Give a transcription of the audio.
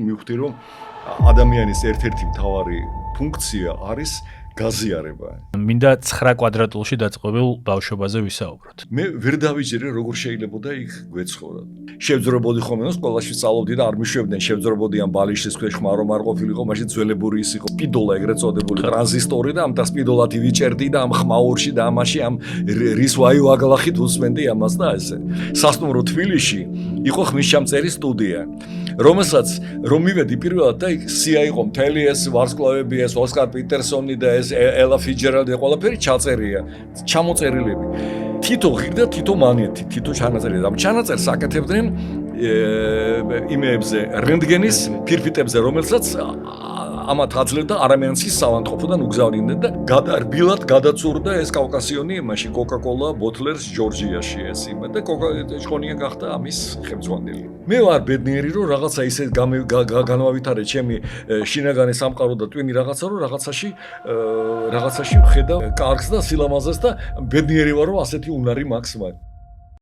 მივხვდი რომ ადამიანის ერთ-ერთი მთავარი ფუნქცია არის გაზიარება. მინდა 9 კვადრატულში დაწყობილ ბავშვობაზე ვისაუბროთ. მე ვერ დავიჯერე როგორ შეიძლებოდა იქ გვეცხოვრა. შევძრებოდი ხოლმე სკოლაში სწავლობდი და არ მიშვებდნენ შევძრებოდიან ბალიშის ქვეშ ხმარო არ ყოფილიყო, მაშინ ძველებური ის იყო სპიდოლა ეგრეთ წოდებული ტრანზისტორი და ამ დასპიდოლათი ვიჭერდი და ამ ხმაურში და ამაში ამ რის ვაიო აგლახით უსმენდი ამას და ესე. სასტუმრო თბილისში იყო ხმისჩამწერი სტუდია. რომელსაც რომ მივედი პირველად და იქ სია იყო მთელი ეს ვარსკვლავები ეს ოსკარ პიტერსონი და ეს ელა ფიჯერალდი ყველაფერი ჩაწერია ჩამოწერილები თითო ღირდა თითო მანეთი თითო ჩანაწერი და ამ ჩანაწერს აკეთებდნენ იმეებზე რენტგენის ფირფიტებზე რომელსაც ამათ აძლევდა არამენსის სავანტყოფოდან უგზავნიდნენ და რბილად გადაცურდა ეს კავკასიონი იმაში კოკა-კოლა ბოთლერს ჯორჯიაში ეს იმე და კოკა-კოლა გახდა ამის ხელმძღვანელი. მე ვარ ბედნიერი რომ რაღაცა ისე განვავითარე ჩემი შინაგანი სამყარო და ტვინი რაღაცა რომ რაღაცაში ვხედავ კარგს და სილამაზეს და ბედნიერი ვარ რომ ასეთი უნარი მაქვს მაგ